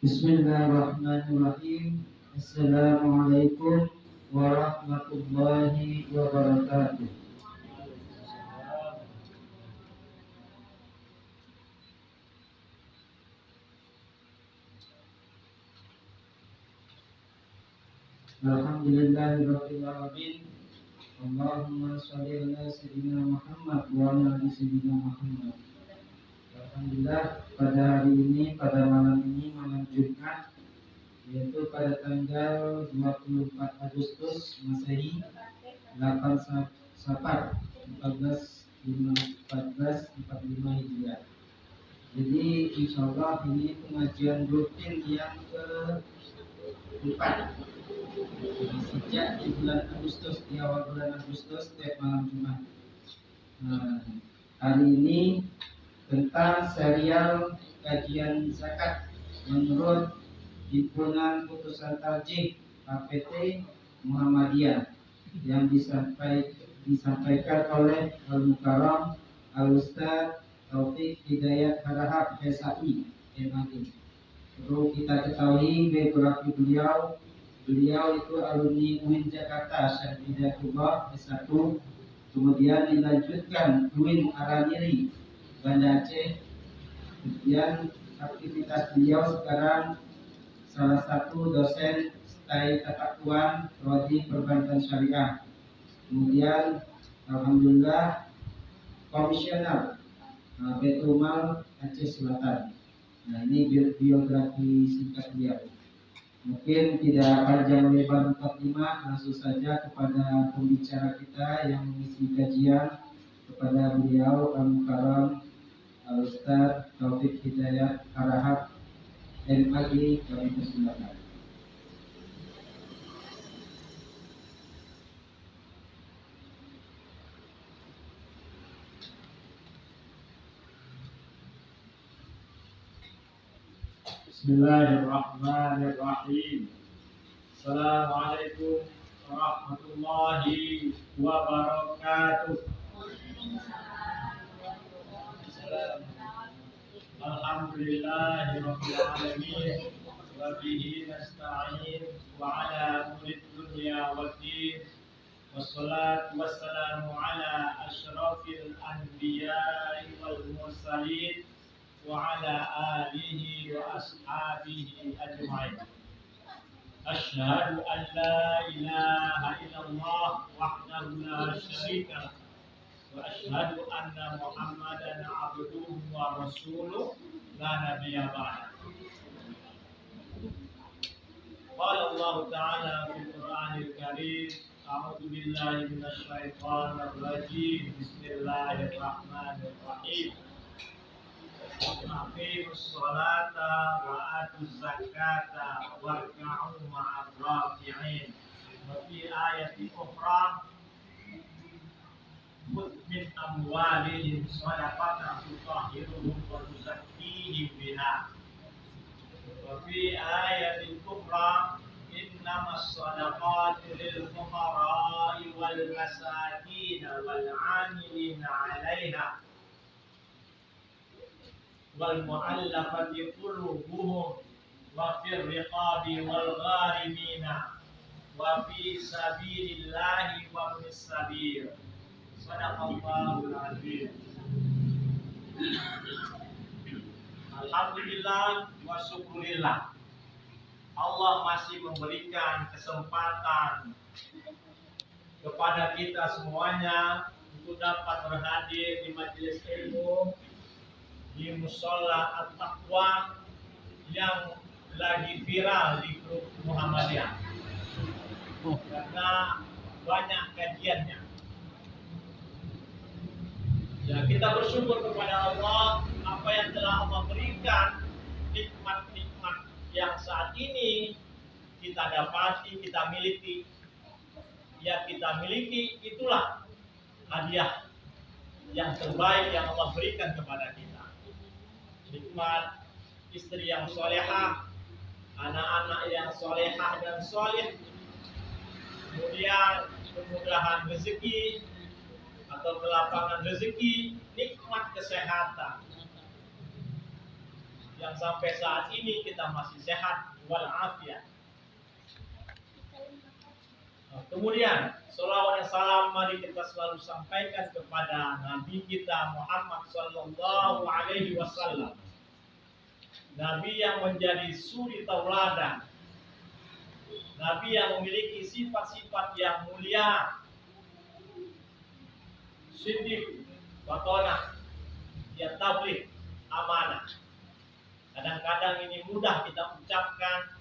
Bismillahirrahmanirrahim. Assalamualaikum warahmatullahi wabarakatuh. Alhamdulillahirabbil alamin. Allahumma shalli ala sayyidina Muhammad wa ala ali sayyidina Muhammad. Alhamdulillah, pada hari ini, pada malam ini, malam Jumat, yaitu pada tanggal 24 Agustus Masehi 8 Safar 1445 Hijriah. Jadi insyaallah ini pengajian rutin yang keempat sejak di bulan Agustus, di awal bulan Agustus setiap malam Jumat. Hari ini tentang serial kajian zakat menurut himpunan putusan tarjih KPT Muhammadiyah yang disampaikan oleh Al-Mukarram Al-Ustaz Taufik Hidayat Harahap SAI MAG. Perlu kita ketahui biografi beliau itu alumni UIN Jakarta Syarifiyatullah S1, kemudian dilanjutkan UIN Araniri Banda Aceh. Kemudian aktivitas beliau sekarang salah satu dosen stay ketakuan prodi perbankan syariah. Kemudian alhamdulillah komisioner Baitul Mal Aceh Selatan. Nah, ini biografi singkat beliau. Mungkin tidak panjang lebar mukadimah, langsung saja kepada pembicara kita yang mengisi kajian, kepada beliau Al-Mukarram Al-Ustaz Taufik Hidayat Harahap MAG, kami persilakan. Bismillahirrahmanirrahim. Assalamualaikum warahmatullahi wabarakatuh. Alhamdulillahirabbil alamin wa bihi nasta'in wa ala umuri dunya waddin. Wassalatu wassalamu ala asyrafil anbiya'i wal mursalin wa ala alihi wa ashabihi ajma'in. Asyhadu an la ilaha illallah wahdahu la syarika lah wa asyhadu anna Muhammadan abduhu wa rasuluh la nabiyya ba'da. Qala Allah ta'ala fil Qur'anil Karim, a'udzu billahi minasy syaithanir rajim. Bismillahirrahmanirrahim. Aqimus sholata wa atuz zakata warka'u ma'ar raki'in. Wa fi ayati ukhra khudh min amwalihim shadaqatan tutahhiruhum wa tuzakkihim biha. Wa fi ayati ukhra innamas shadaqatu lil fuqara'i wal masakin wal 'amilina 'alaiha wal mu'allafati qulubuhum wa fir riqabi wal gharimina wa fi sabilillahi wa ibnis sabil. Sadaqallahul azim. Alhamdulillah wa syukurillah, Allah masih memberikan kesempatan kepada kita semuanya untuk dapat berhadir di majelis ilmu di Mushola At-Taqwa yang lagi viral di grup Muhammadiyah karena banyak kajiannya. Ya, kita bersyukur kepada Allah apa yang telah Allah berikan, nikmat-nikmat yang saat ini kita dapati, kita miliki. Ya, kita miliki itulah hadiah yang terbaik yang Allah berikan kepada kita. Nikmat istri yang solehah, anak-anak yang solehah dan soleh, kemudian kemudahan rezeki atau kelapangan rezeki, nikmat kesehatan. yang sampai saat ini kita masih sehat walafiat. Kemudian sholawat dan salam mari kita selalu sampaikan kepada Nabi kita Muhammad Sallallahu Alaihi Wasallam, Nabi yang menjadi suri tauladan, Nabi yang memiliki sifat-sifat yang mulia, siddiq, watonah, ya tabligh, amanah. Kadang-kadang ini mudah kita ucapkan,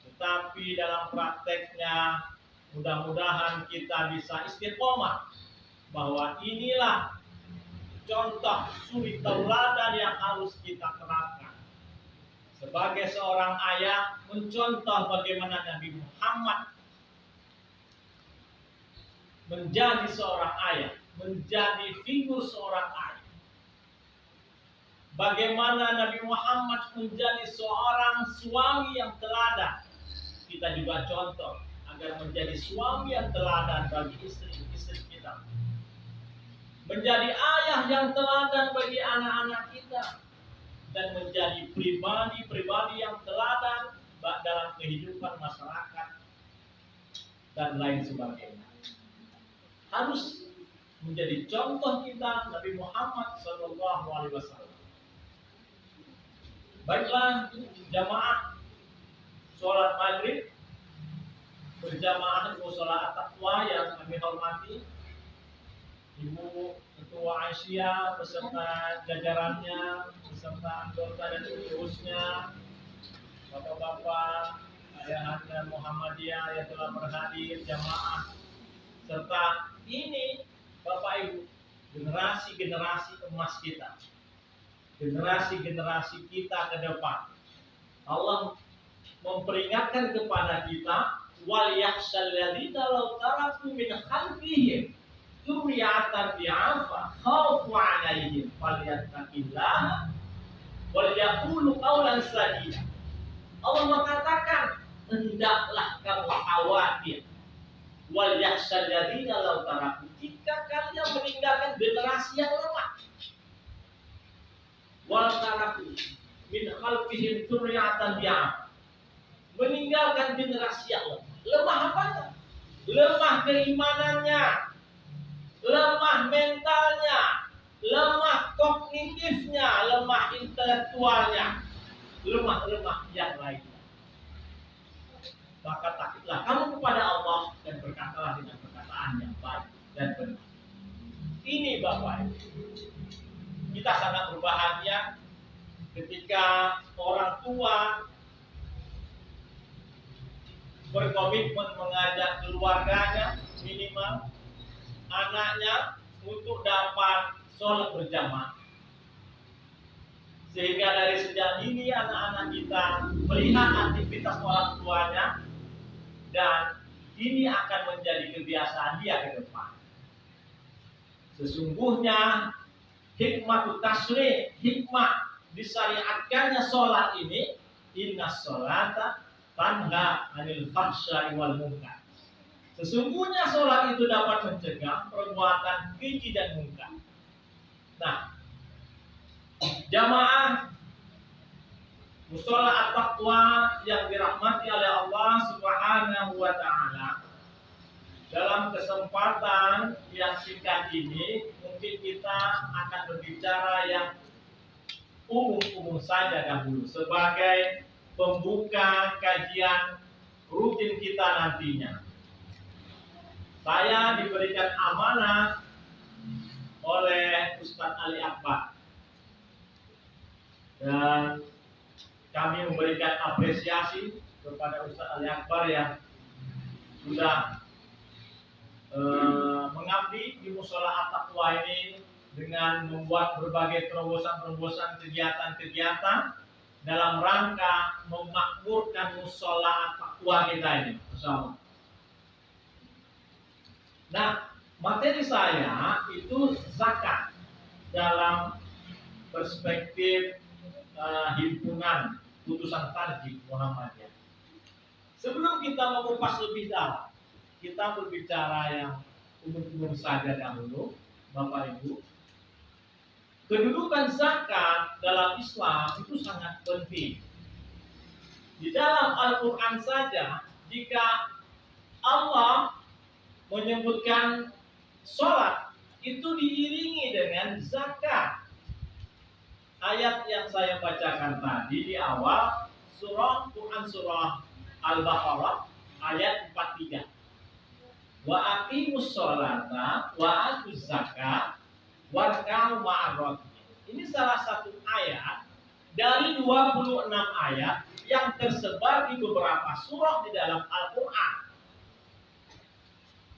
tetapi dalam prakteknya mudah-mudahan kita bisa istiqomah bahwa inilah contoh suri tauladan yang harus kita terapkan. Sebagai seorang ayah, mencontoh bagaimana Nabi Muhammad menjadi seorang ayah, menjadi figur seorang ayah. Bagaimana Nabi Muhammad menjadi seorang suami yang teladan. Kita juga contoh agar menjadi suami yang teladan bagi istri-istri kita. Menjadi ayah yang teladan bagi anak-anak kita. Dan menjadi pribadi-pribadi yang teladan dalam kehidupan masyarakat dan lain sebagainya. Harus menjadi contoh kita Nabi Muhammad SAW. Baiklah, jamaah sholat maghrib berjamaah musola at-taqwa yang kami hormati, Ibu Ketua Aisyah beserta jajarannya, beserta anggota dan pengurusnya, Bapak-bapak, ayahanda Muhammadiyah yang telah berhadir, jamaah, serta ini Bapak Ibu, generasi-generasi emas kita, generasi-generasi kita ke depan. Allah memperingatkan kepada kita, wal yakhshal ladzina law taraku min khalfihim dzurriyyatan bi'afa khaufu 'alaihim falyattaqillaha wal yaqulu qawlan sadida. Allah mengatakan, hendaklah kamu khawatir, wal yakhshal ladzina law taraku, jika kalian meninggalkan generasi yang lemah, wal taraku min khalfihim dzurriyyatan bi'afa, meninggalkan generasi yang lemah. Lemah apanya? Lemah keimanannya, lemah mentalnya, lemah kognitifnya, lemah intelektualnya, lemah-lemah yang lainnya. Maka takutlah kamu kepada Allah dan berkatalah dengan perkataan yang baik dan benar. Ini Bapak Ibu, kita sangat berbahagia ketika orang tua berkomitmen mengajak keluarganya, minimal anaknya, untuk dapat sholat berjamaah. Sehingga dari sejak dini anak-anak kita melihat aktivitas orang tuanya, dan ini akan menjadi kebiasaan dia ke depan. Sesungguhnya hikmah tasyrih, hikmah disyariatkannya sholat ini, inna sholata tanha 'anil fahsya'i wal munkar. Sesungguhnya sholat itu dapat mencegah perbuatan keji dan munkar. Nah, jamaah mushola at-taqwa yang dirahmati oleh Allah Subhanahu wa taala, dalam kesempatan yang singkat ini mungkin kita akan berbicara yang umum-umum saja dahulu sebagai pembuka kajian rutin kita nantinya. Saya diberikan amanah oleh Ustadz Ali Akbar, dan kami memberikan apresiasi kepada Ustadz Ali Akbar yang sudah mengabdi di mushola at-taqwa ini dengan membuat berbagai terobosan-terobosan kegiatan-kegiatan dalam rangka memakmurkan mushola at-taqwa kita ini bersama. Nah, materi saya itu zakat dalam perspektif himpunan putusan tarjih Muhammadiyah. Sebelum kita mengupas lebih dalam, kita berbicara yang umum-umum saja dahulu, Bapak Ibu. kedudukan zakat dalam Islam itu sangat penting. Di dalam Al-Quran saja, jika Allah menyebutkan sholat, itu diiringi dengan zakat. Ayat yang saya bacakan tadi di awal Quran surah Al-Baqarah ayat 43. Wa aqimus sholata wa atuz zakat warka'u ma'ar. Ini salah satu ayat dari 26 ayat yang tersebar di beberapa surah di dalam Al-Quran.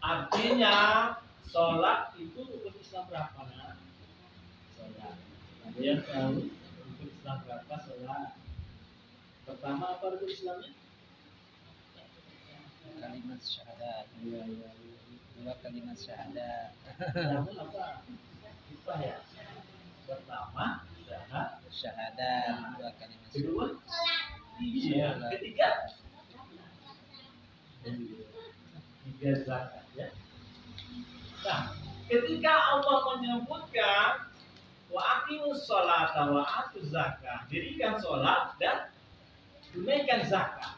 Artinya sholat itu rukun Islam berapa? Sholat. Ada yang tahu rukun Islam berapa sholat? Pertama apa rukun Islamnya? Kalimat syahadat. Dua kalimat syahadat. Pertama apa? Apa ya? Pertama Syahadat. Dua kalimat. Kedua? Iya. Ketiga? Tiga zakat ya. Nah, ketika Allah menyebutkan wa aqimus sholata wa atuz zakat, dirikan sholat dan tunaikan zakat.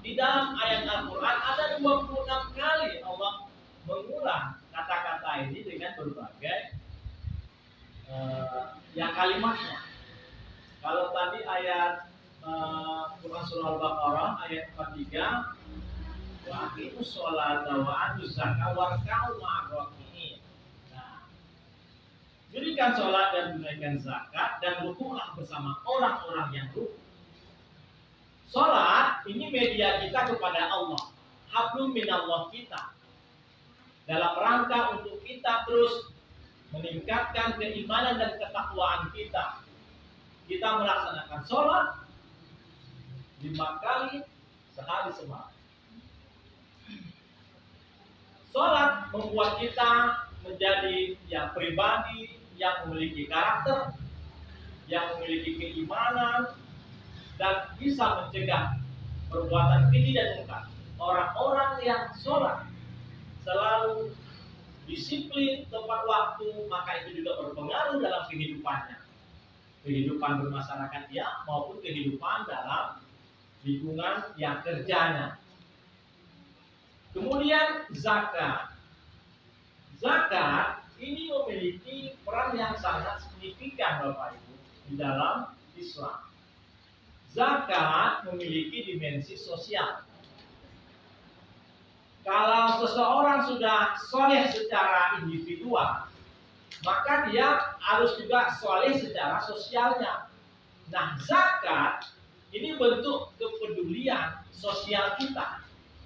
Di dalam ayat Al-Quran ada 26 kali Allah mengulang kata-kata ini dengan berbagai kalimatnya. Kalau tadi ayat Quran surah Al-Baqarah ayat 43, wa aqimus sholata wa atuz zakat warka'u ma'ar raki'in. Nah, dirikan sholat dan tunaikan zakat dan rukuklah bersama orang-orang yang rukuk. Sholat ini media kita kepada Allah, hablum minallah kita, dalam rangka untuk kita terus meningkatkan keimanan dan ketakwaan kita. Kita melaksanakan sholat 5 kali sehari semalam. Sholat membuat kita menjadi yang pribadi yang memiliki karakter, yang memiliki keimanan, dan bisa mencegah perbuatan keji dan mungkar. Orang-orang yang sholat selalu disiplin tepat waktu, maka itu juga berpengaruh dalam kehidupannya, kehidupan bermasyarakat dia maupun kehidupan dalam lingkungan yang kerjanya. Kemudian zakat. Zakat ini memiliki peran yang sangat signifikan Bapak Ibu di dalam Islam. Zakat memiliki dimensi sosial. Kalau seseorang sudah soleh secara individual, maka dia harus juga soleh secara sosialnya. Nah, zakat ini bentuk kepedulian sosial kita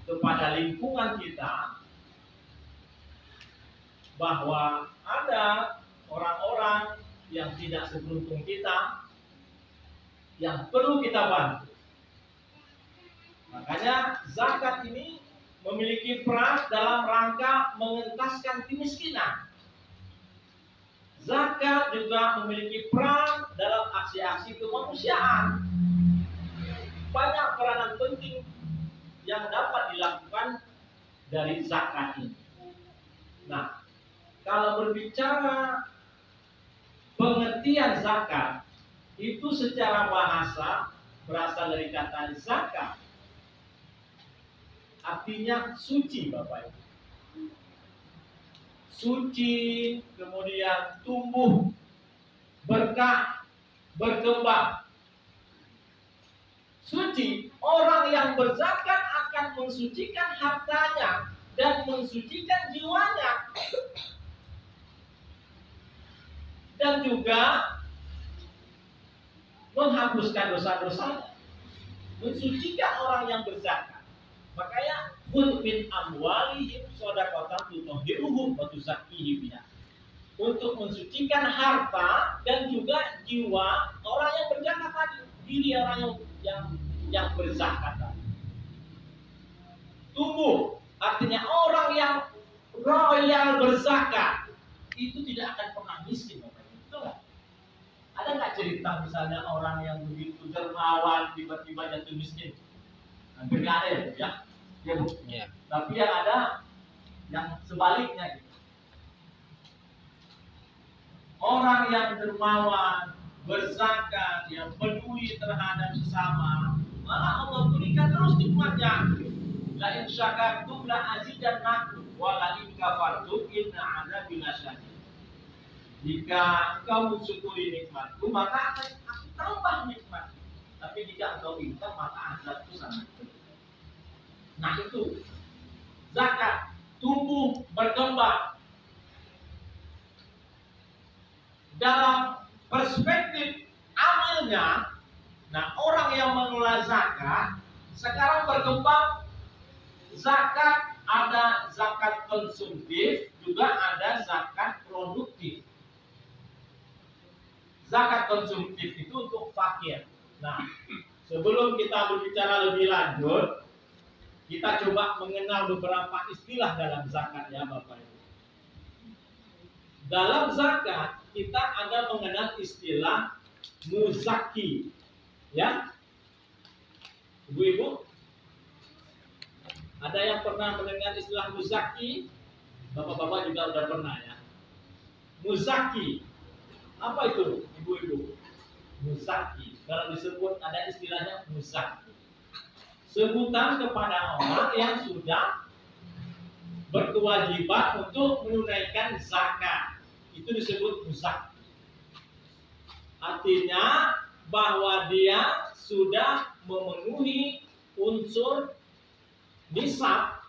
kepada lingkungan kita, bahwa ada orang-orang yang tidak seberuntung kita, yang perlu kita bantu. Makanya zakat ini memiliki peran dalam rangka mengentaskan kemiskinan. Zakat juga memiliki peran dalam aksi-aksi kemanusiaan. Banyak peranan penting yang dapat dilakukan dari zakat ini. Nah, kalau berbicara pengertian zakat, itu secara bahasa berasal dari kata zakat, artinya suci Bapak Ibu. Suci, kemudian tumbuh, berkah, berkembang. Suci, orang yang berzakat akan mensucikan hartanya dan mensucikan jiwanya. Dan juga menghapuskan dosa-dosanya, mensucikan orang yang berzakat. Makanya khudh min amwalihim shadaqatan tutahhiruhum wa tuzakkihim biha. Untuk mensucikan harta dan juga jiwa orang yang berzakat tadi, diri orang yang berzakat tadi. Tumbuh, artinya orang yang royal berzakat itu tidak akan pernah miskin. Betul nggak? Ada nggak cerita misalnya orang yang begitu dermawan tiba-tiba jatuh miskin? Hampir nggak ada ya, ya Bu. Ya. Tapi yang ada yang sebaliknya gitu. orang yang dermawan, berzakat, yang peduli terhadap sesama, malah Allah berikan terus nikmatnya. La in syakartum la azidannakum wa la in kafartum inna adzabi lasyadid. Jika engkau mensyukuri nikmatku, maka akan aku tambah nikmat. Tapi jika engkau ingkar, maka azabku sangat pedih. Nah itu zakat, tumbuh berkembang. Dalam perspektif amilnya, nah orang yang mengelola zakat sekarang berkembang. Zakat ada zakat konsumtif, juga ada zakat produktif. Zakat konsumtif itu untuk fakir. Nah, sebelum kita berbicara lebih lanjut, kita coba mengenal beberapa istilah dalam zakat ya Bapak Ibu. Dalam zakat kita ada mengenal istilah muzaki, ya, Ibu-ibu. Ada yang pernah mendengar istilah muzaki? Bapak-bapak juga udah pernah ya. Muzaki, apa itu ibu-ibu? Muzaki, kalau disebut ada istilahnya muzaki. Sebutan kepada orang yang sudah berkewajiban untuk menunaikan zakat. Itu disebut muzaki. Artinya bahwa dia sudah memenuhi unsur nisab,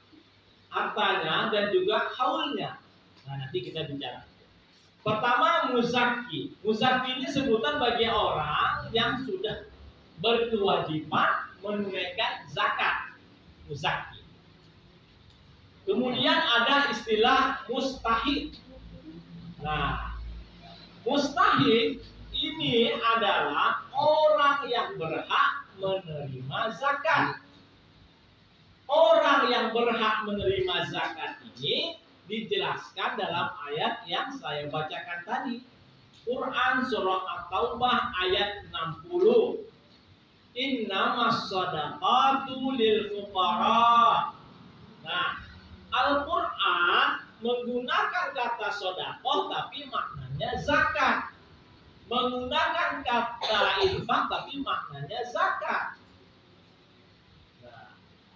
hartanya dan juga haulnya. Nah, nanti kita bicara. Pertama muzaki. Muzaki ini sebutan bagi orang yang sudah berkewajiban menunaikan zakat. Muzaki. Kemudian ada istilah mustahik. Nah, mustahik ini adalah orang yang berhak menerima zakat. Orang yang berhak menerima zakat ini dijelaskan dalam ayat yang saya bacakan tadi. Quran surah At-Taubah ayat 60. Innamas shadaqatu lil fuqara. Nah, Al-Quran menggunakan kata sedekah tapi maknanya zakat. Menggunakan kata infak tapi maknanya zakat.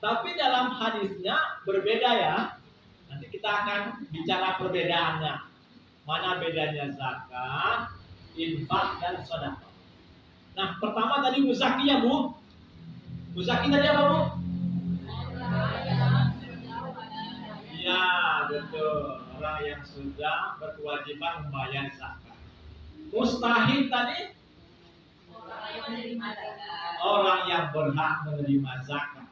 Tapi dalam hadisnya berbeda ya. Nanti kita akan bicara perbedaannya. Mana bedanya zakat, infak, dan sedekah. Nah, pertama tadi muzaki ya Bu. Muzaki tadi apa Bu? Iya, betul. Orang yang sudah berkewajiban membayar zakat. Mustahil tadi? Orang yang berhak menerima zakat.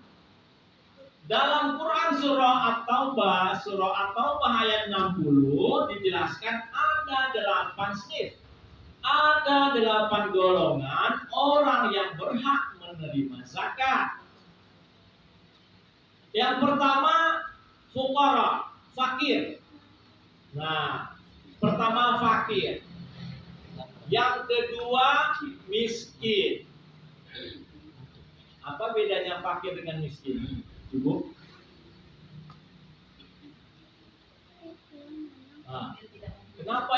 Dalam Quran surah At-Taubah ayat 60 dijelaskan ada 8 sinf. Ada 8 golongan orang yang berhak menerima zakat. Yang pertama fuqara, fakir. Nah, pertama fakir. Yang kedua miskin. Apa bedanya fakir dengan miskin? Ibu? Nah, kenapa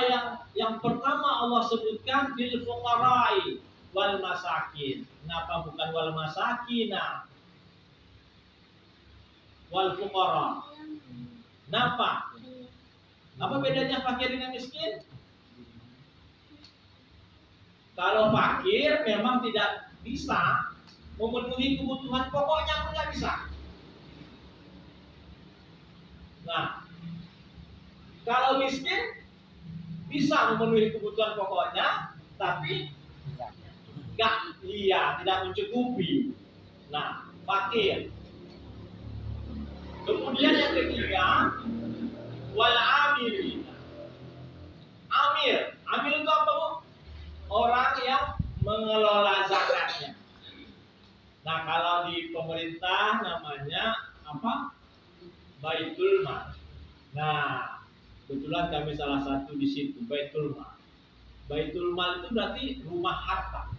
yang pertama Allah sebutkan bil fuqarai wal masakin? Kenapa bukan wal masakina? Wal fuqara. Kenapa? Apa bedanya fakir dengan miskin? Kalau fakir memang tidak bisa memenuhi kebutuhan pokoknya pun nggak bisa. Nah, kalau miskin bisa memenuhi kebutuhan pokoknya, tapi tidak mencukupi. Nah, fakir. Kemudian yang ketiga, wal amil. Amil itu apa Bu? Orang yang mengelola zakatnya. Nah, kalau di pemerintah namanya apa? Baitul Mal. Nah, kebetulan kami salah satu di situ, Baitul Mal. Baitul Mal itu berarti rumah harta.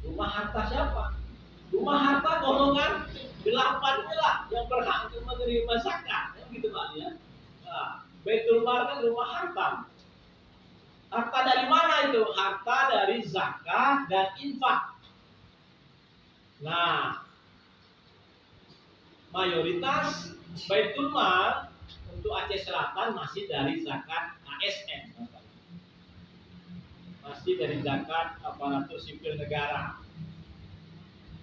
Rumah harta siapa? Rumah harta golongan 8 lah yang berhak untuk menerima zakat. Ya, gitu Pak ya. Nah, Baitul Mal kan rumah harta. Harta dari mana itu? Harta dari zakat dan infak. Nah, mayoritas Baitul Mal untuk Aceh Selatan masih dari zakat ASN. Masih dari zakat aparatur sipil negara.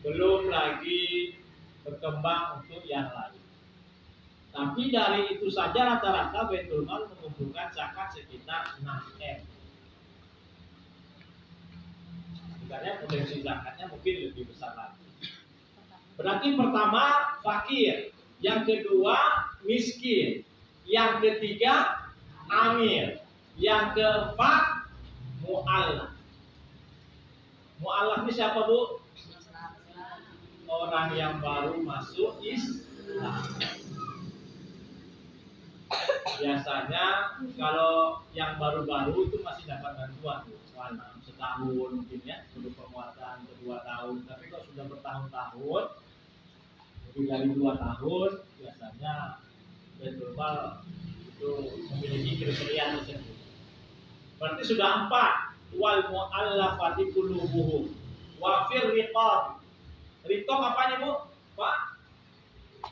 Belum lagi berkembang untuk yang lain. Tapi dari itu saja rata-rata Baitul Mal mengumpulkan zakat sekitar 6M. Sebenarnya potensi zakatnya mungkin lebih besar lagi. Berarti pertama fakir, yang kedua miskin, yang ketiga amir, yang keempat mu'allaf. Mu'allaf ini siapa, Bu? Orang yang baru masuk Islam. Biasanya kalau yang baru-baru itu masih dapat bantuan, setahun mungkin ya, untuk penguatan kedua tahun. Tapi kalau sudah bertahun-tahun, lebih dari 2 tahun, biasanya Baitul Mal itu memiliki kriteria tersebut. Berarti sudah 4. Wal mu'allafati qulubuhum wa fir riqab. Riqab apa nih, Bu? Pak?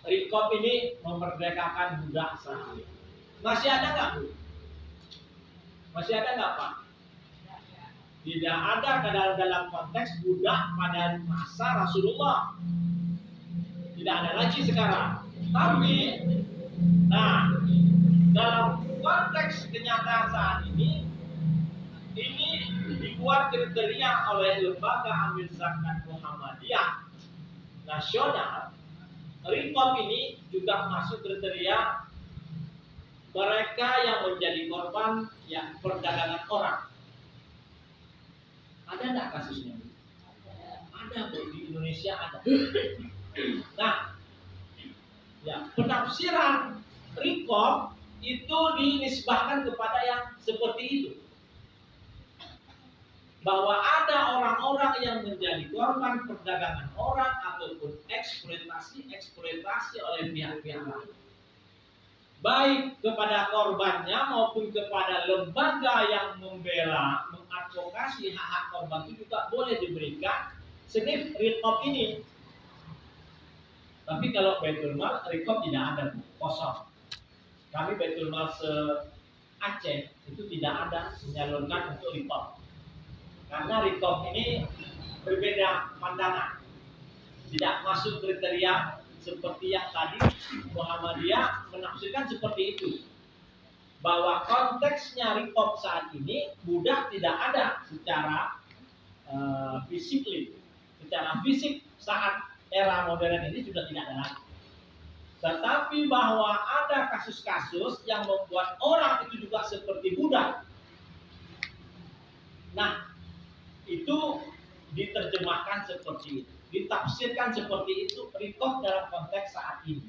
Riqab ini memerdekakan budak sahaya. Masih ada nggak, Bu? Masih ada nggak, Pak? Tidak ada dalam konteks budak pada masa Rasulullah. Tidak ada lagi sekarang. Tapi, nah, dalam konteks kenyataan saat ini dibuat kriteria oleh Lembaga Amil Zakat Muhammadiyah Nasional. Riqab ini juga masuk kriteria mereka yang menjadi korban ya perdagangan orang. Ada nggak kasusnya? Ada, Bu, di Indonesia ada. Nah, ya penafsiran riqab itu dinisbahkan kepada yang seperti itu, bahwa ada orang-orang yang menjadi korban perdagangan orang ataupun eksploitasi oleh pihak-pihak lain, baik kepada korbannya maupun kepada lembaga yang membela, mengadvokasi hak-hak korban itu juga boleh diberikan sejenis riqab ini. Tapi kalau Baitul Mal, riqab tidak ada, kosong. Kami Baitul Mal se-Aceh itu tidak ada menyalurkan untuk riqab. Karena riqab ini berbeda pandangan. Tidak masuk kriteria seperti yang tadi Muhammadiyah menafsirkan seperti itu. Bahwa konteksnya riqab saat ini budak tidak ada secara secara fisik saat era modern ini sudah tidak ada lagi. Tetapi bahwa ada kasus-kasus yang membuat orang itu juga seperti budak. Nah, itu diterjemahkan seperti itu, ditafsirkan seperti itu riqab dalam konteks saat ini.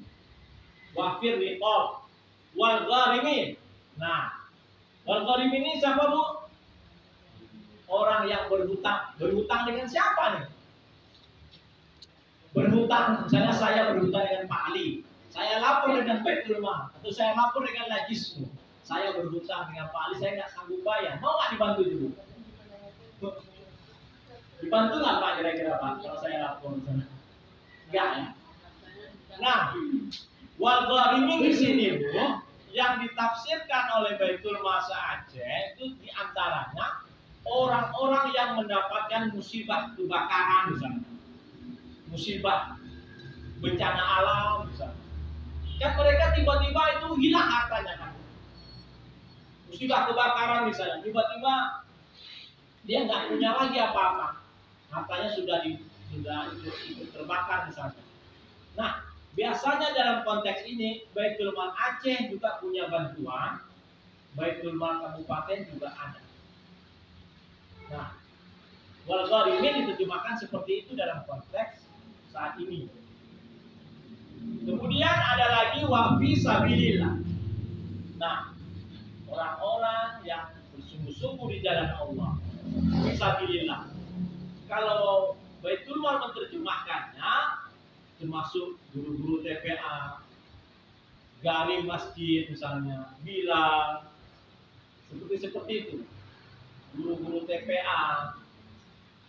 Wafir riqab wal gharimin. Nah, wal gharimin ini siapa, Bu? Orang yang berhutang. Berhutang dengan siapa nih? Berhutang, misalnya saya berhutang dengan Pak Ali, saya lapor dengan Baitul Mal, atau saya lapor dengan Najismu. Saya berhutang dengan Pak Ali, saya nggak sanggup bayar, mau nggak dibantu dulu? Dibantu nggak, Pak, kira-kira, Pak, kalau saya lapor di sana? Enggak ya. Nah, wal gharimin di sini, Bu, yang ditafsirkan oleh Baitul Mal Aceh itu diantaranya orang-orang yang mendapatkan musibah kebakaran misalnya, musibah bencana alam misalnya. Kan mereka tiba-tiba itu hilang hartanya, kan? Musibah kebakaran misalnya, tiba-tiba dia nggak punya lagi apa-apa, hartanya sudah ikut terbakar misalnya. Nah, biasanya dalam konteks ini Baitul Mal Aceh juga punya bantuan, Baitul Mal Kabupaten juga ada. Nah, wal gharimin diterjemahkan seperti itu dalam konteks saat ini. Kemudian ada lagi wa fi sabilillah. Nah, orang-orang yang bersungguh-sungguh di jalan Allah, fi sabilillah. Kalau Baitul Mal menerjemahkannya termasuk guru-guru TPA, garim masjid misalnya, bilal, seperti itu. guru-guru TPA.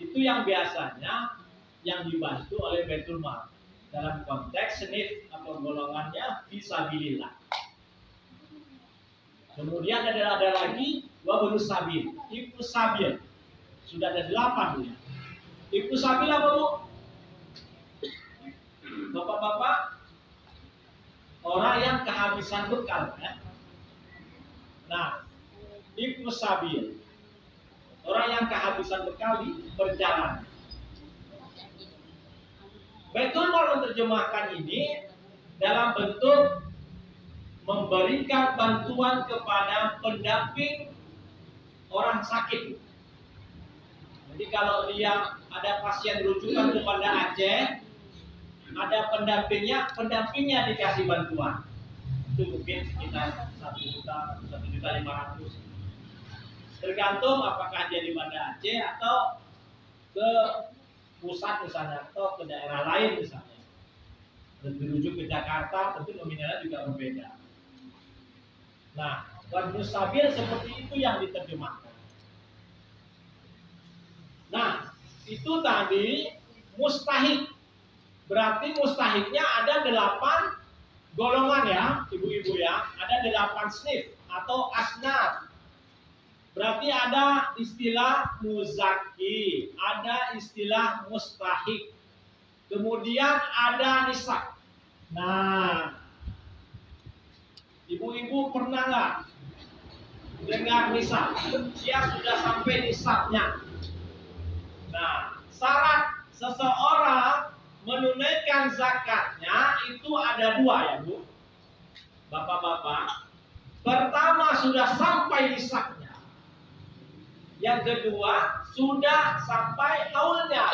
Itu yang biasanya yang dibantu oleh Baitul Mal dalam konteks senif atau golongannya fisabilillah. Kemudian ada lagi wabnu sabil, ibnu sabil. Sudah ada 8 ya. Ibnu sabil apa Bu? Bapak-bapak, orang yang kehabisan bekal ya. Nah, ibnu sabil, orang yang kehabisan bekal di perjalanan. Baitul Mal menerjemahkan ini dalam bentuk memberikan bantuan kepada pendamping orang sakit. Jadi kalau dia ada pasien rujukan kepada Aceh, ada pendampingnya dikasih bantuan. Itu mungkin sekitar 1.500.000. Tergantung apakah dia di Banda Aceh atau ke pusat misalnya atau ke daerah lain misalnya. Dan dirujuk ke Jakarta tentu nominalnya juga berbeda. Nah, wabnu sabil seperti itu yang diterjemahkan. Nah, itu tadi mustahik. Berarti mustahiknya ada 8 golongan ya, ibu-ibu ya. Ada 8 snif atau asnaf. Berarti ada istilah muzaki, ada istilah mustahik. Kemudian ada nisab. Nah, ibu-ibu pernah nggak dengar nisab? Dia sudah sampai nisabnya. Nah, syarat seseorang menunaikan zakatnya itu ada 2 ya Bu, bapak-bapak. Pertama sudah sampai nisabnya. Yang kedua sudah sampai haulnya.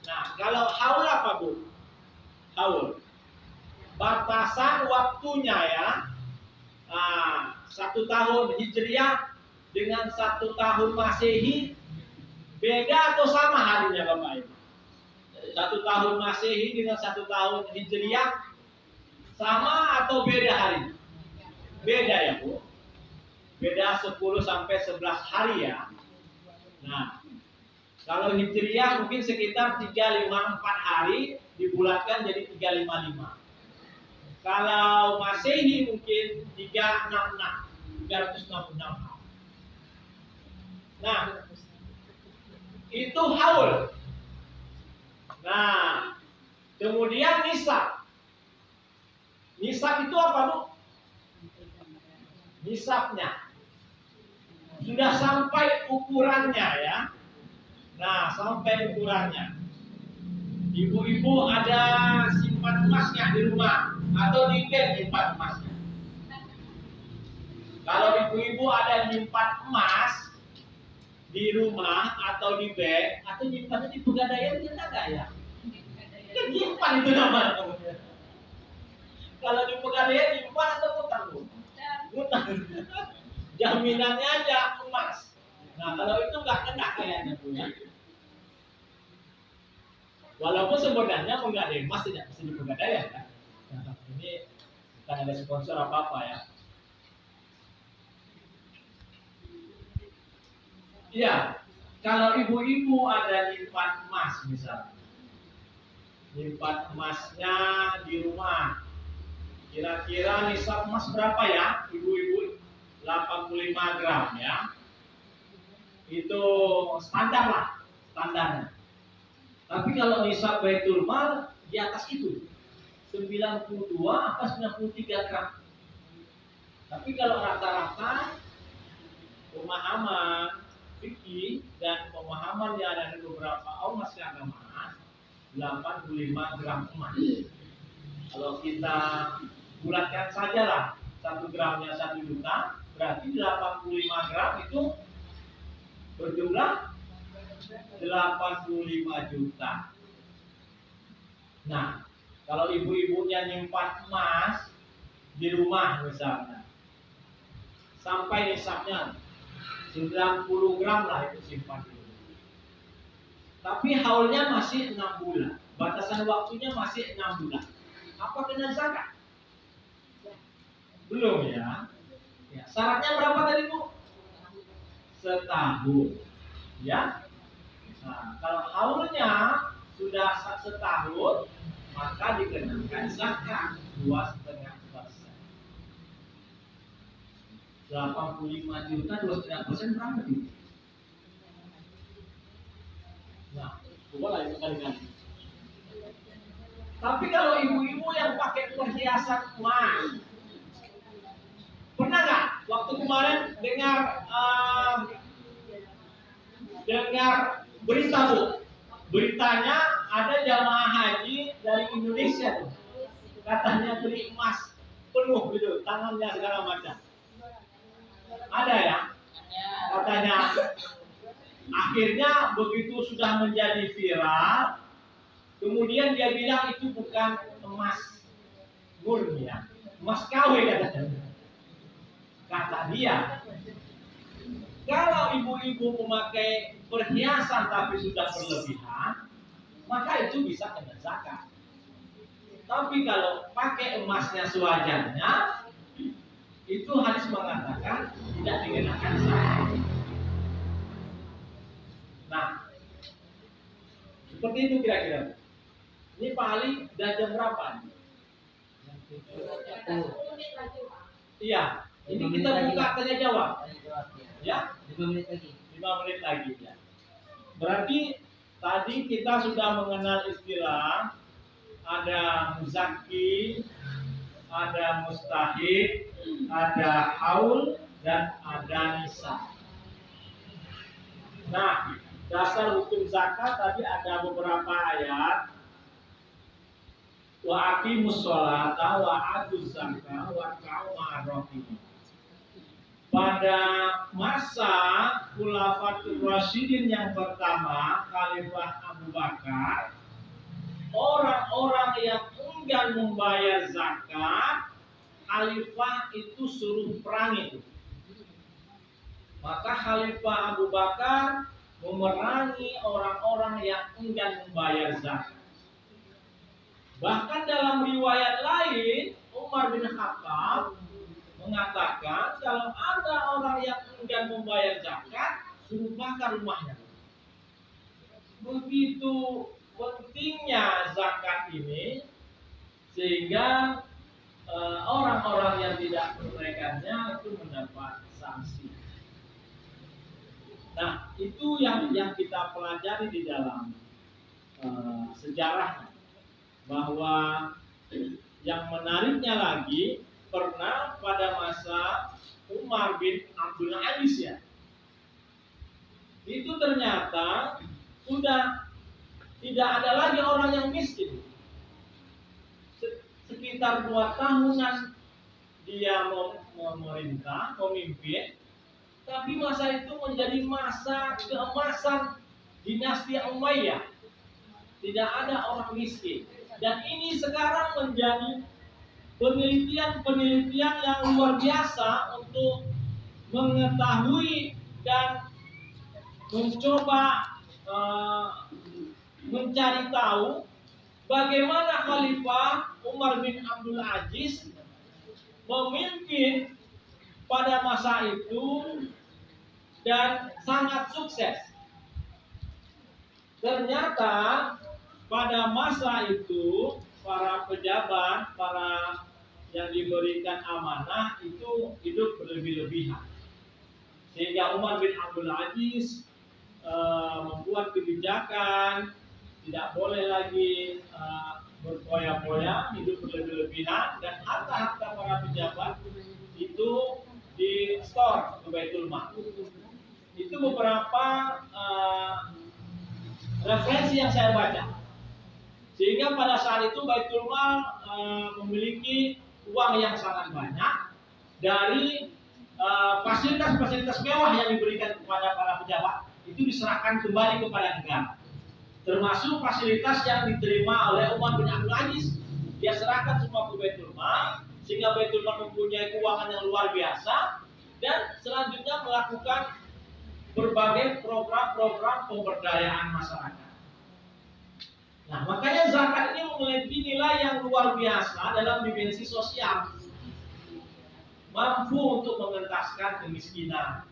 Nah, kalau haul apa Bu? Haul batasan waktunya ya. Nah, 1 tahun Hijriah dengan 1 tahun Masehi beda atau sama harinya Bapak Ibu? 1 tahun Masehi dengan 1 tahun Hijriah sama atau beda hari? Beda ya Bu. Beda 10 sampai 11 hari ya. Nah, kalau Hijriah mungkin sekitar 354 hari dibulatkan jadi 355. Kalau Masehi mungkin 366 hari. Nah, itu haul. Nah, kemudian nisab. Nisab itu apa Bu? Nisabnya sudah sampai ukurannya ya. Nah, sampai ukurannya. Ibu-ibu ada simpan emasnya di rumah atau di bank simpan emasnya. Kalau ibu-ibu ada nyimpan emas di rumah atau di bank atau nyimpannya di pegadaian, kita nggak ya? Kan nyimpan itu namanya. Kalau di pegadaian nyimpan atau utang Bu? Utang. Jaminannya aja emas. Nah, kalau itu nggak kena kayaknya punya. Walaupun sebenarnya menggadai emas tidak bisa di pegadaian kan. Nah, ini bukan ada sponsor apa-apa ya. Iya, kalau ibu-ibu ada nyimpan emas misalnya, nyimpan emasnya di rumah, kira-kira nisab emas berapa ya, ibu-ibu? 85 gram ya. Itu standar lah, standarnya. Tapi kalau nisab Baitul Mal di atas itu 92 atau 93 gram. Tapi kalau rata-rata pemahaman fikih dan pemahaman yang ada di beberapa ormas keagamaan 85 gram emas. Kalau kita bulatkan saja lah, 1 gramnya 1 juta, berarti 85 gram itu berjumlah 85 juta. Nah, kalau ibu-ibunya nyimpan emas di rumah misalnya, sampai nisabnya 90 gram lah itu simpan dulu. Tapi haulnya masih 6 bulan. Batasan waktunya masih 6 bulan. Apa kena zakat? Belum ya. Ya, syaratnya berapa tadi Bu? setahun. Ya. Nah, kalau haulnya sudah setahun, maka dikenakan zakat 2,5%. 85 juta 2,5% berapa sih? Nah, coba lagi kali-kali. Tapi kalau ibu-ibu yang pakai perhiasan emas, pernah nggak waktu kemarin dengar berita, Bu? Beritanya ada jamaah haji dari Indonesia tuh, katanya beli emas penuh gitu, tangannya segala macam. Ada ya? Katanya. Akhirnya begitu sudah menjadi viral, kemudian dia bilang itu bukan emas murni ya, emas KW katanya. Kata dia, kalau ibu-ibu memakai perhiasan tapi sudah berlebihan, maka itu bisa kena zakat. Tapi kalau pakai emasnya sewajarnya, itu hadis mengatakan tidak dikenakan zakat. Nah, seperti itu kira-kira. Ini paling udah jam berapa nih? Iya, ini kita buka tanya jawab. Ya, 5 menit lagi. 5 menit lagi ya. Berarti tadi kita sudah mengenal istilah ada muzaki, ada mustahid, ada haul, dan ada nisab. Nah, dasar hukum zakat tadi ada beberapa ayat. Wa aqimus sholata wa atuz zakata warka'u ma'ar-raki'in. Pada masa Khulafatur Rasyidin yang pertama, Khalifah Abu Bakar, orang-orang yang enggan membayar zakat, Khalifah itu suruh perang itu. Maka Khalifah Abu Bakar memerangi orang-orang yang enggan membayar zakat. Bahkan dalam riwayat lain, Umar bin Khattab mengatakan kalau ada orang yang enggan membayar zakat, suruh bakar rumahnya. Begitu pentingnya zakat ini, sehingga orang-orang yang tidak menunaikannya itu mendapat sanksi. Nah, itu yang kita pelajari di dalam sejarahnya. Bahwa yang menariknya lagi, pernah pada masa Umar bin Abdul Aziz ya, itu ternyata sudah tidak ada lagi orang yang miskin. Sekitar 2 tahunan dia memerintah, memimpin, tapi masa itu menjadi masa keemasan dinasti Umayyah. Tidak ada orang miskin. Dan ini sekarang menjadi penelitian yang luar biasa untuk mengetahui dan mencoba mencari tahu bagaimana Khalifah Umar bin Abdul Aziz memimpin pada masa itu dan sangat sukses. Ternyata pada masa itu para pejabat, para yang diberikan amanah itu hidup berlebih-lebihan. Sehingga Umar bin Abdul Aziz membuat kebijakan tidak boleh lagi berpoya-poya, hidup berlebih-lebihan, dan harta-harta para pejabat itu di store ke Baitul Mal. Itu beberapa referensi yang saya baca. Sehingga pada saat itu Baitul Mal memiliki uang yang sangat banyak dari fasilitas-fasilitas mewah yang diberikan kepada para pejabat itu diserahkan kembali kepada negara. Termasuk fasilitas yang diterima oleh Umar bin Abdul Aziz, dia serahkan semua ke Baitul Mal, sehingga Baitul Mal mempunyai keuangan yang luar biasa dan selanjutnya melakukan berbagai program-program pemberdayaan masyarakat. Nah, makanya zakat ini memiliki nilai yang luar biasa dalam dimensi sosial, mampu untuk mengentaskan kemiskinan,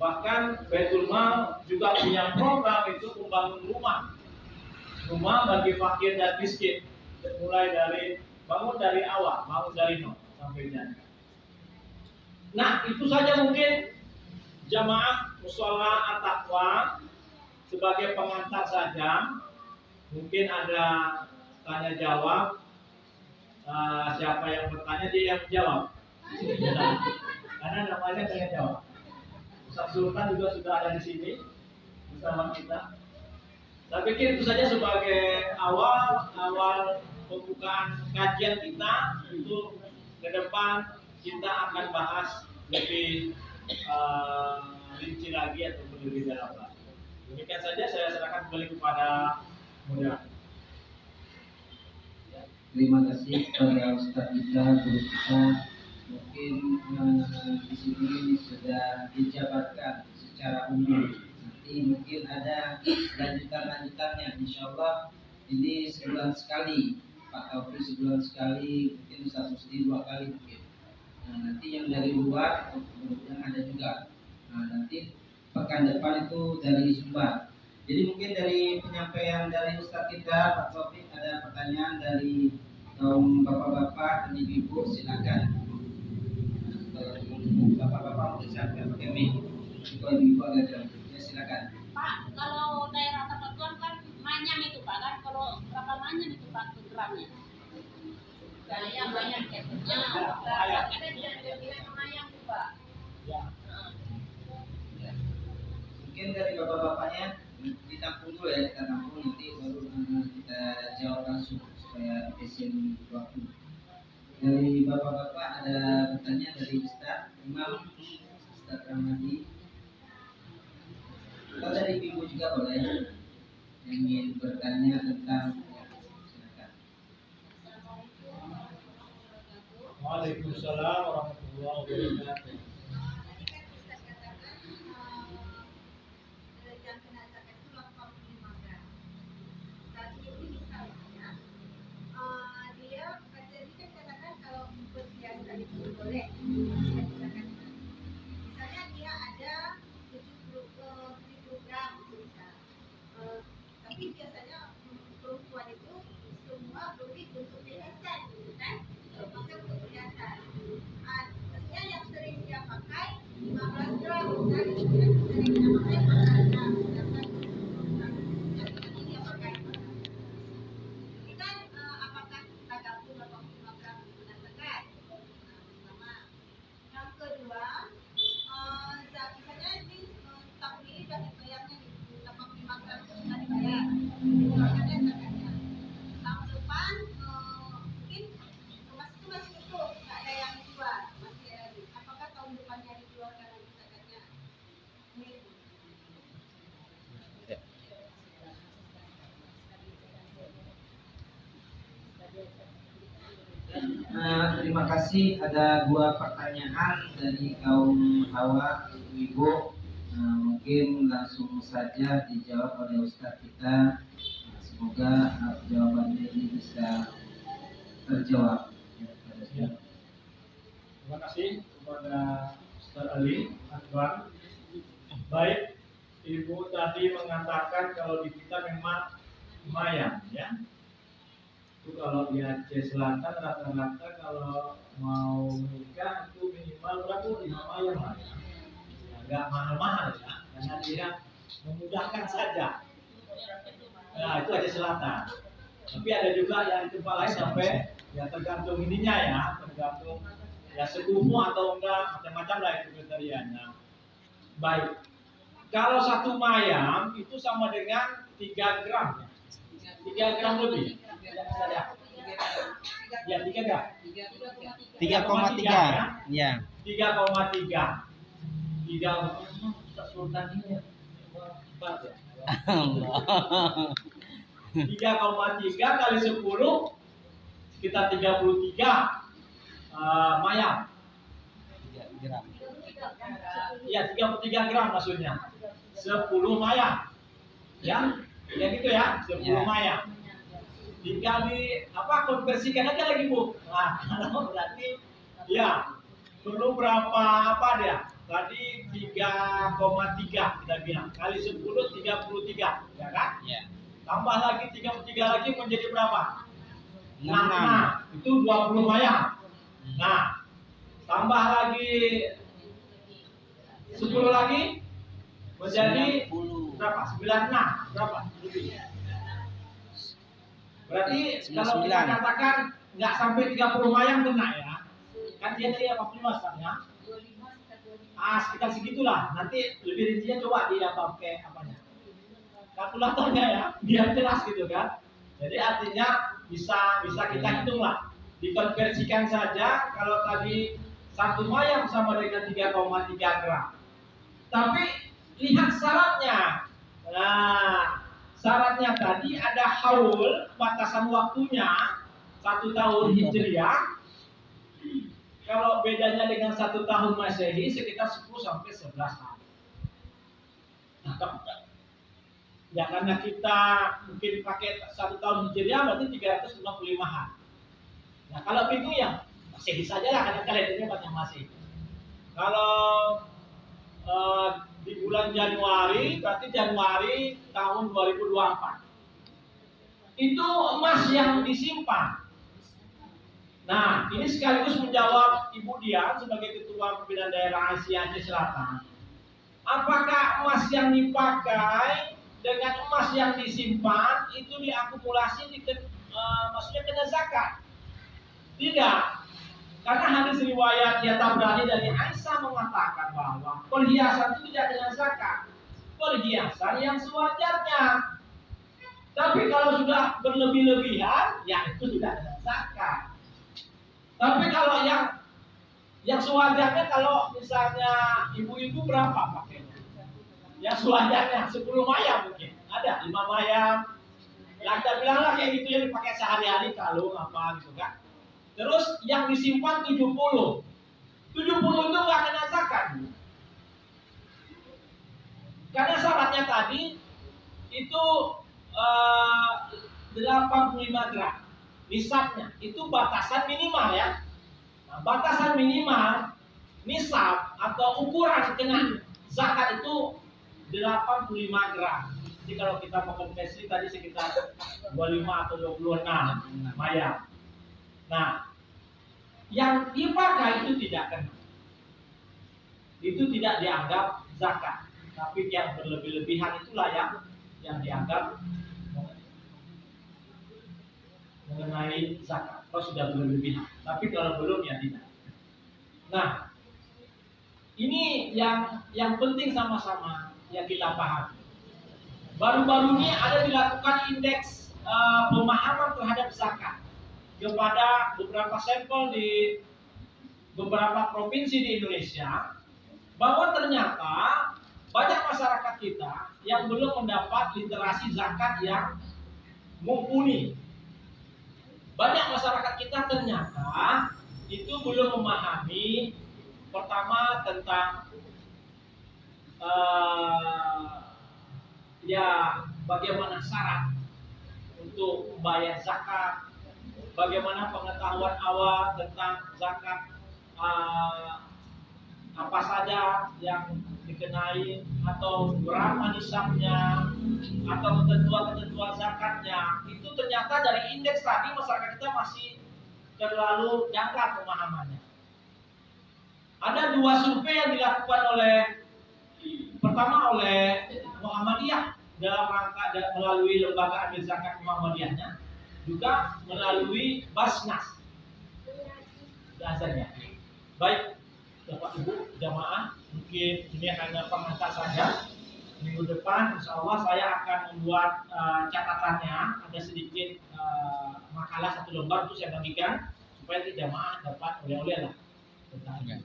Bahkan Baitul Mal juga punya program itu membangun rumah bagi fakir dan miskin, mulai dari bangun dari awal, bangun dari nol sampai jadi. Nah, itu saja mungkin jamaah mushola at-taqwa sebagai pengantar saja. Mungkin ada tanya jawab. Siapa yang bertanya dia yang menjawab. Karena namanya tanya jawab. Ustaz Sultan juga sudah ada di sini bersama kita. Saya pikir itu saja sebagai awal pembukaan kajian kita. Itu ke depan kita akan bahas lebih rinci lagi atau lebih dalam lagi. Demikian saja, saya serahkan kembali kepada moderator. Terima kasih kepada Ustaz kita, guru kita. Mungkin di sini sudah dijabarkan secara umum. Nanti mungkin ada lanjutannya. Insya Allah ini sebulan sekali, Pak Taufik sebulan sekali, mungkin Ustaz Musti 2 kali mungkin. Nah, nanti yang dari luar kemudian ada juga. Nah, nanti pekan depan itu dari Sumbar. Jadi mungkin dari penyampaian dari Ustaz kita, Pak Taufik, ada pertanyaan dari kaum bapak-bapak dan ibu-ibu, silakan. Bapak-bapak mau silakan pakai mic. Kalau ibu-ibu agak jauh, ya silakan. Pak, kalau daerah tertentu kan manyam itu Pak, kan kalau berapa manyam itu Pak gramnya? Yang banyak ya. Ada bilang manyam itu Pak. Ya. Mungkin dari bapak-bapaknya ditampung dulu ya, kita tampung nanti baru kita jawab langsung supaya efisien waktu. Dari bapak-bapak ada pertanyaan dari Ustaz Imam Ustaz Ramadi. Atau dari ibu juga boleh yang ingin bertanya tentang silakan. Waalaikumsalam warahmatullahi wabarakatuh. Boleh. Misalnya dia ada 7 program misal. Tapi biasanya perempuan itu semua beli untuk hiasan, kan? Maksudnya untuk hiasan. Maksudnya yang sering dia pakai 15 gram, misalnya yang sering dia pakai 15 gram, sedangkan yang dia pakai. Ini kan apakah kita gabung 85 gram berdasarkan? Yang kedua, misalnya ini tahun ini sudah dibayarnya di 85 gram itu sudah dibayar, dibayarnya zakatnya. Tahun depan mungkin masih utuh, nggak ada yang dijual, masih ada lagi. Apakah tahun depannya dikeluarkan lagi zakatnya? Terima kasih. Ada 2 pertanyaan dari kaum hawa ibu-ibu. Mungkin langsung saja dijawab oleh Ustaz kita. Semoga jawabannya ini bisa terjawab. Terima kasih kepada Ustaz Ali Akbar. Baik, Ibu tadi mengatakan kalau di kita memang lumayan ya. Itu kalau di Aceh Selatan rata-rata kalau mau menikah itu minimal berapa? 5 mayang lah ya. Nggak mahal-mahal ya, karena dia memudahkan saja. Nah itu Aceh Selatan. Tapi ada juga yang di tempat lain sampai ya tergantung ininya ya, tergantung ya sekufu atau enggak, macam-macam lah itu kriterianya. Baik, kalau 1 mayang itu sama dengan 3 gram ya. 3 gram lebih. Ya, 3 gram. 3,3 ya. 3,3. 3 Sultan ini. 3,3 kali 10 sekitar 33 mayang. 3 gram. Iya, 33 gram maksudnya. 10 mayang. Ya, ya gitu ya, 10 mayang. Dikali konversikan aja lagi Bu. Nah, kalau berarti ya perlu berapa dia? tadi 3,3 kita bilang kali 10 33, ya kan? Ya. Tambah lagi 33 lagi menjadi berapa? 6. Nah, itu 20 mayang. Nah, tambah lagi 10 lagi menjadi 90. berapa? 96 berapa? Berarti kalau kita 99. katakan nggak sampai 30 mayang kena ya. Kan dia tadi 45 setengah. Sekitar segitulah. Nanti lebih rincinya coba dia pakai apanya? Kalkulatornya ya, biar jelas gitu kan. Jadi artinya bisa kita hitung lah. Dikonversikan saja kalau tadi 1 mayang sama dengan 3,3 gram. Tapi lihat syaratnya. Nah, syaratnya tadi ada haul, batasan waktunya 1 tahun Hijriah. Kalau bedanya dengan 1 tahun Masehi sekitar 10 sampai 11 hari. Nah, ya karena kita mungkin pakai 1 tahun Hijriah berarti 365 hari. Nah, kalau bingung ya Masehi sajalah karena kalendernya banyak Masehi. Kalau di bulan Januari berarti Januari tahun 2024. Itu emas yang disimpan. Nah, ini sekaligus menjawab Ibu Dian sebagai Ketua Pimpinan Daerah Asia Selatan. Apakah emas yang dipakai dengan emas yang disimpan itu diakumulasi maksudnya kena zakat? Tidak. Karena hadis riwayat ya Tabrani dari Aisyah mengatakan bahwa perhiasan itu tidak kena zakat. Perhiasan yang sewajarnya. Tapi kalau sudah berlebih-lebihan, ya itu tidak kena zakat. Tapi kalau yang sewajarnya, kalau misalnya ibu-ibu berapa pakainya? Yang sewajarnya 10 mayang mungkin. Ada 5 mayang. Ya kita bilanglah kayak gitu yang dipakai sehari-hari kalung apa gitu kan. Terus yang disimpan 70. 70 itu nggak kena zakat. Karena syaratnya tadi itu 85 gram. Nisabnya itu batasan minimal ya. Nah, batasan minimal nisab atau ukuran kena zakat itu 85 gram. Jadi kalau kita mau konversi tadi sekitar 25 atau 26 mayang. Nah, yang dipakai itu tidak kena. Itu tidak dianggap zakat. Tapi yang berlebih-lebihan itulah yang dianggap mengenai zakat. Kalau sudah berlebihan, tapi kalau belum ya tidak. Nah, ini yang penting sama-sama yang kita pahami. Baru-baru ini ada dilakukan indeks pemahaman terhadap zakat kepada beberapa sampel di beberapa provinsi di Indonesia, bahwa ternyata banyak masyarakat kita yang belum mendapat literasi zakat yang mumpuni. Banyak masyarakat kita ternyata itu belum memahami pertama tentang bagaimana syarat untuk membayar zakat, bagaimana pengetahuan awal tentang zakat, apa saja yang dikenai atau berapa nisabnya atau ketentuan zakatnya. Itu ternyata dari indeks tadi masyarakat kita masih terlalu dangkal pemahamannya. Ada 2 survei yang dilakukan pertama oleh Muhammadiyah dalam rangka melalui lembaga amil zakat Muhammadiyahnya, juga melalui Basnas dasarnya. Baik Bapak Ibu jamaah, mungkin ini hanya pengantar saja. Minggu depan insya Allah saya akan membuat catatannya, ada sedikit makalah 1 lembar itu saya bagikan supaya jamaah dapat oleh-oleh lah tentang ini.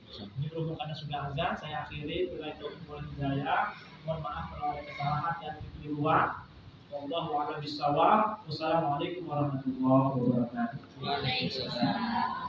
Berhubung karena sudah azan, saya akhiri. Bila itu hidayah, mohon maaf kalau ada kesalahan dan kekeliruan. Wallahu a'lam bishawab. Wassalamualaikum warahmatullahi wabarakatuh. Waalaikumsalam.